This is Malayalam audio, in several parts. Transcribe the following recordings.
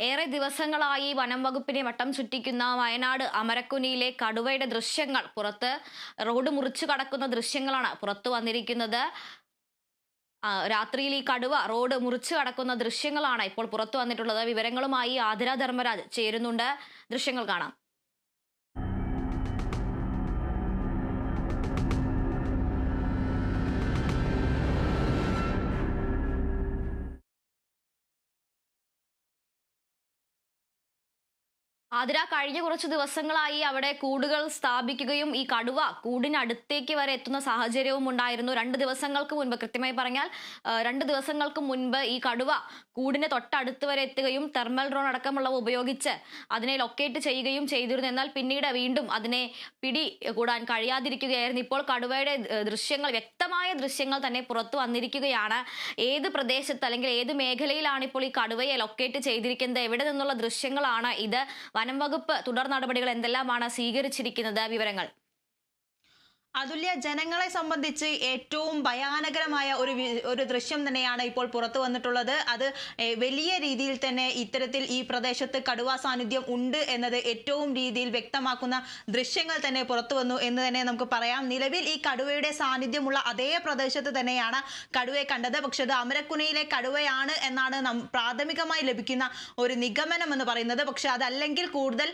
ഏറെ ദിവസങ്ങളായി വനം വകുപ്പിനെ വട്ടം ചുറ്റിക്കുന്ന വയനാട് അമരക്കുനിയിലെ കടുവയുടെ ദൃശ്യങ്ങൾ റോഡ് മുറിച്ചു കടക്കുന്ന ദൃശ്യങ്ങളാണ് പുറത്തു വന്നിരിക്കുന്നത്. രാത്രിയിൽ ഈ കടുവ റോഡ് മുറിച്ചു കടക്കുന്ന ദൃശ്യങ്ങളാണ് ഇപ്പോൾ പുറത്തു വന്നിട്ടുള്ളത്. വിവരങ്ങളുമായി ആതിര ധർമ്മരാജ് ചേരുന്നുണ്ട്. ദൃശ്യങ്ങൾ കാണാം. ആതിര, കഴിഞ്ഞ കുറച്ച് ദിവസങ്ങളായി അവിടെ കൂടുകൾ സ്ഥാപിക്കുകയും ഈ കടുവ കൂടിനടുത്തേക്ക് വരെ എത്തുന്ന സാഹചര്യവും ഉണ്ടായിരുന്നു. 2 ദിവസങ്ങൾക്ക് മുൻപ്, കൃത്യമായി പറഞ്ഞാൽ 2 ദിവസങ്ങൾക്ക് മുൻപ് ഈ കടുവ കൂടിന് തൊട്ടടുത്ത് വരെ എത്തുകയും തെർമൽ ഡ്രോൺ അടക്കമുള്ളവ ഉപയോഗിച്ച് അതിനെ ലൊക്കേറ്റ് ചെയ്യുകയും ചെയ്തിരുന്നു. എന്നാൽ പിന്നീട് വീണ്ടും അതിനെ പിടികൂടാൻ കഴിയാതിരിക്കുകയായിരുന്നു. ഇപ്പോൾ കടുവയുടെ ദൃശ്യങ്ങൾ, വ്യക്തമായ ദൃശ്യങ്ങൾ തന്നെ പുറത്തു വന്നിരിക്കുകയാണ്. ഏത് പ്രദേശത്ത് അല്ലെങ്കിൽ ഏത് മേഖലയിലാണ് ഇപ്പോൾ ഈ കടുവയെ ലൊക്കേറ്റ് ചെയ്തിരിക്കുന്നത്, എവിടെ നിന്നുള്ള ദൃശ്യങ്ങളാണ് ഇത്? വനം വകുപ്പ് തുടർ നടപടികൾ എന്തെല്ലാമാണ് സ്വീകരിച്ചിരിക്കുന്നത്? വിവരങ്ങൾ. അതുല്യ, ജനങ്ങളെ സംബന്ധിച്ച് ഏറ്റവും ഭയാനകരമായ ഒരു ദൃശ്യം തന്നെയാണ് ഇപ്പോൾ പുറത്തു വന്നിട്ടുള്ളത്. അത് വലിയ രീതിയിൽ തന്നെ ഇത്തരത്തിൽ ഈ പ്രദേശത്ത് കടുവാ സാന്നിധ്യം ഉണ്ട് എന്നത് ഏറ്റവും രീതിയിൽ വ്യക്തമാക്കുന്ന ദൃശ്യങ്ങൾ തന്നെ പുറത്തു വന്നു എന്ന് തന്നെ നമുക്ക് പറയാം. നിലവിൽ ഈ കടുവയുടെ സാന്നിധ്യമുള്ള അതേ പ്രദേശത്ത് തന്നെയാണ് കടുവയെ കണ്ടത്. പക്ഷെ അത് അമരക്കുനിയിലെ കടുവയാണ് എന്നാണ് പ്രാഥമികമായി ലഭിക്കുന്ന ഒരു നിഗമനം എന്ന് പറയുന്നത്. പക്ഷെ അതല്ലെങ്കിൽ കൂടുതൽ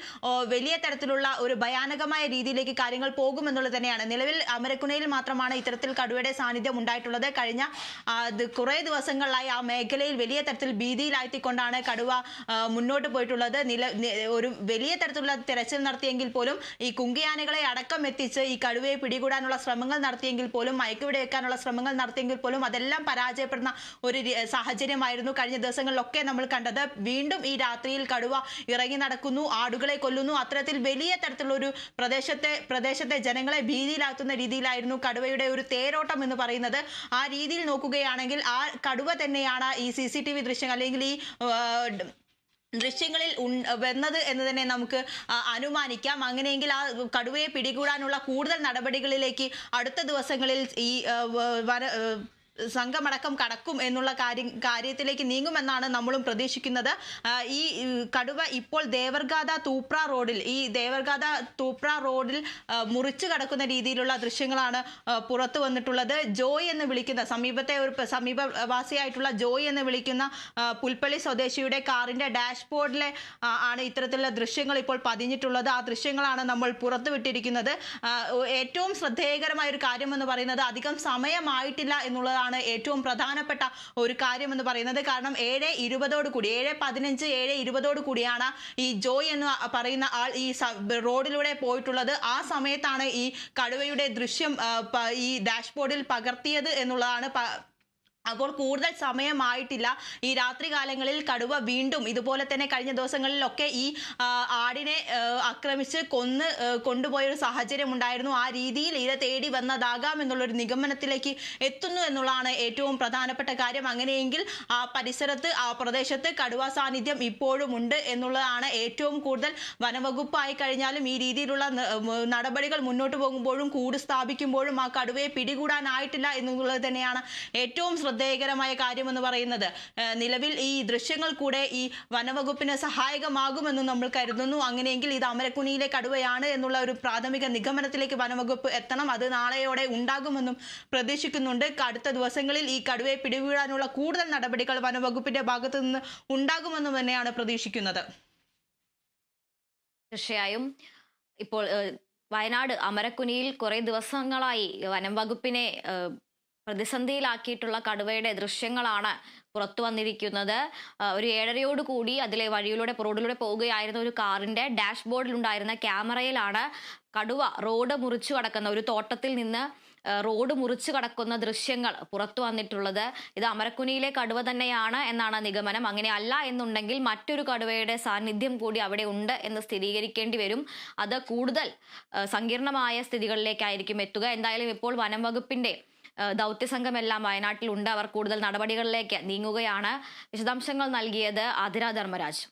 വലിയ തരത്തിലുള്ള ഒരു ഭയാനകമായ രീതിയിലേക്ക് കാര്യങ്ങൾ പോകുമെന്നുള്ളത് തന്നെയാണ്. നിലവിൽ അമരക്കുനിയിൽ മാത്രമാണ് ഇത്തരത്തിൽ കടുവയുടെ സാന്നിധ്യം ഉണ്ടായിട്ടുള്ളത്. കഴിഞ്ഞ കുറേ ദിവസങ്ങളിലായി ആ മേഖലയിൽ വലിയ തരത്തിൽ ഭീതിയിലായിക്കൊണ്ടാണ് കടുവ മുന്നോട്ട് പോയിട്ടുള്ളത്. ഒരു വലിയ തരത്തിലുള്ള തെരച്ചിൽ നടത്തിയെങ്കിൽ പോലും, ഈ കുങ്കിയാനകളെ അടക്കം എത്തിച്ച് ഈ കടുവയെ പിടികൂടാനുള്ള ശ്രമങ്ങൾ നടത്തിയെങ്കിൽ പോലും, മയക്കുവെടി വെക്കാനുള്ള ശ്രമങ്ങൾ നടത്തിയെങ്കിൽ പോലും അതെല്ലാം പരാജയപ്പെടുന്ന ഒരു സാഹചര്യമായിരുന്നു കഴിഞ്ഞ ദിവസങ്ങളിലൊക്കെ നമ്മൾ കണ്ടത്. വീണ്ടും ഈ രാത്രിയിൽ കടുവ ഇറങ്ങി നടക്കുന്നു, ആടുകളെ കൊല്ലുന്നു. അത്തരത്തിൽ വലിയ തരത്തിലുള്ള ഒരു പ്രദേശത്തെ ജനങ്ങളെ ഭീതിയിലാക്കുന്ന രീതിയിലായിരുന്നു കടുവയുടെ ഒരു തേരോട്ടം എന്ന് പറയുന്നത്. ആ രീതിയിൽ നോക്കുകയാണെങ്കിൽ ആ കടുവ തന്നെയാണ് ഈ CCTV ദൃശ്യങ്ങൾ അല്ലെങ്കിൽ ഈ ദൃശ്യങ്ങളിൽ വന്നത് എന്ന് തന്നെ നമുക്ക് അനുമാനിക്കാം. അങ്ങനെയെങ്കിൽ ആ കടുവയെ പിടികൂടാനുള്ള കൂടുതൽ നടപടികളിലേക്ക് അടുത്ത ദിവസങ്ങളിൽ ഈ സംഘമടക്കം കടക്കും എന്നുള്ള കാര്യത്തിലേക്ക് നീങ്ങുമെന്നാണ് നമ്മളും പ്രതീക്ഷിക്കുന്നത്. ഈ കടുവ ഇപ്പോൾ ദേവർഗാദ തൂപ്ര റോഡിൽ മുറിച്ചു കടക്കുന്ന രീതിയിലുള്ള ദൃശ്യങ്ങളാണ് പുറത്തു വന്നിട്ടുള്ളത്. ജോയ് എന്ന് വിളിക്കുന്ന സമീപവാസിയായിട്ടുള്ള ജോയ് എന്ന് വിളിക്കുന്ന പുൽപ്പള്ളി സ്വദേശിയുടെ കാറിന്റെ ഡാഷ്ബോർഡിലെ ആണ് ഇത്തരത്തിലുള്ള ദൃശ്യങ്ങൾ ഇപ്പോൾ പതിഞ്ഞിട്ടുള്ളത്. ആ ദൃശ്യങ്ങളാണ് നമ്മൾ പുറത്തുവിട്ടിരിക്കുന്നത്. ഏറ്റവും ശ്രദ്ധേയകരമായ ഒരു കാര്യം എന്ന് പറയുന്നത്, അധികം സമയമായിട്ടില്ല എന്നുള്ളതാണ് ഏറ്റവും പ്രധാനപ്പെട്ട ഒരു കാര്യം എന്ന് പറയുന്നത്. കാരണം 7:15 7:20 കൂടിയാണ് ഈ ജോയ് എന്ന് പറയുന്ന ആൾ ഈ റോഡിലൂടെ പോയിട്ടുള്ളത്. ആ സമയത്താണ് ഈ കടുവയുടെ ദൃശ്യം ഈ ഡാഷ്ബോർഡിൽ പകർത്തിയത് എന്നുള്ളതാണ്. അപ്പോൾ കൂടുതൽ സമയമായിട്ടില്ല. ഈ രാത്രി കാലങ്ങളിൽ കടുവ വീണ്ടും ഇതുപോലെ തന്നെ കഴിഞ്ഞ ദിവസങ്ങളിലൊക്കെ ഈ ആടിനെ ആക്രമിച്ച് കൊണ്ടുപോയൊരു സാഹചര്യം ഉണ്ടായിരുന്നു. ആ രീതിയിൽ ഇത് തേടി വന്നതാകാം എന്നുള്ളൊരു നിഗമനത്തിലേക്ക് എത്തുന്നു എന്നുള്ളതാണ് ഏറ്റവും പ്രധാനപ്പെട്ട കാര്യം. അങ്ങനെയെങ്കിൽ ആ പ്രദേശത്ത് കടുവ സാന്നിധ്യം ഇപ്പോഴും ഉണ്ട് എന്നുള്ളതാണ് ഏറ്റവും കൂടുതൽ. വനവകുപ്പായി കഴിഞ്ഞാലും ഈ രീതിയിലുള്ള നടപടികൾ മുന്നോട്ട് പോകുമ്പോഴും കൂട് സ്ഥാപിക്കുമ്പോഴും ആ കടുവയെ പിടികൂടാനായിട്ടില്ല എന്നുള്ളത് തന്നെയാണ് ഏറ്റവും ശ്രദ്ധേയകരമായ കാര്യമെന്ന് പറയുന്നത്. നിലവിൽ ഈ ദൃശ്യങ്ങൾ കൂടെ ഈ വനവകുപ്പിന് സഹായകമാകുമെന്ന് നമ്മൾ കരുതുന്നു. അങ്ങനെയെങ്കിൽ ഇത് അമരക്കുനിയിലെ കടുവയാണ് എന്നുള്ള ഒരു പ്രാഥമിക നിഗമനത്തിലേക്ക് വനവകുപ്പ് എത്തണം. അത് നാളെയോടെ ഉണ്ടാകുമെന്നും പ്രതീക്ഷിക്കുന്നുണ്ട്. അടുത്ത ദിവസങ്ങളിൽ ഈ കടുവയെ പിടികൂടാനുള്ള കൂടുതൽ നടപടികൾ വനവകുപ്പിന്റെ ഭാഗത്തു നിന്ന് ഉണ്ടാകുമെന്നും തന്നെയാണ് പ്രതീക്ഷിക്കുന്നത്. തീർച്ചയായും ഇപ്പോൾ വയനാട് അമരക്കുനിയിൽ കുറെ ദിവസങ്ങളായി വനം വകുപ്പിനെ പ്രതിസന്ധിയിലാക്കിയിട്ടുള്ള കടുവയുടെ ദൃശ്യങ്ങളാണ് പുറത്തു വന്നിരിക്കുന്നത്. ഒരു 7:30 കൂടി അതിലെ റോഡിലൂടെ പോവുകയായിരുന്ന ഒരു കാറിന്റെ ഡാഷ്ബോർഡിൽ ഉണ്ടായിരുന്ന ക്യാമറയിലാണ് കടുവ റോഡ് മുറിച്ചു കടക്കുന്ന, ഒരു തോട്ടത്തിൽ നിന്ന് റോഡ് മുറിച്ചു കടക്കുന്ന ദൃശ്യങ്ങൾ പുറത്തു വന്നിട്ടുള്ളത്. ഇത് അമരക്കുനിയിലെ കടുവ തന്നെയാണ് എന്നാണ് നിഗമനം. അങ്ങനെ അല്ല എന്നുണ്ടെങ്കിൽ മറ്റൊരു കടുവയുടെ സാന്നിധ്യം കൂടി അവിടെ ഉണ്ട് എന്ന് സ്ഥിരീകരിക്കേണ്ടി വരും. അത് കൂടുതൽ സങ്കീർണമായ സ്ഥിതികളിലേക്കായിരിക്കും എത്തുക. എന്തായാലും ഇപ്പോൾ വനം വകുപ്പിന്റെ ദൗത്യസംഘമെല്ലാം വയനാട്ടിലുണ്ട്. അവർ കൂടുതൽ നടപടികളിലേക്ക് നീങ്ങുകയാണ്. വിശദാംശങ്ങൾ നൽകിയത് ആതിര ധർമ്മരാജ്.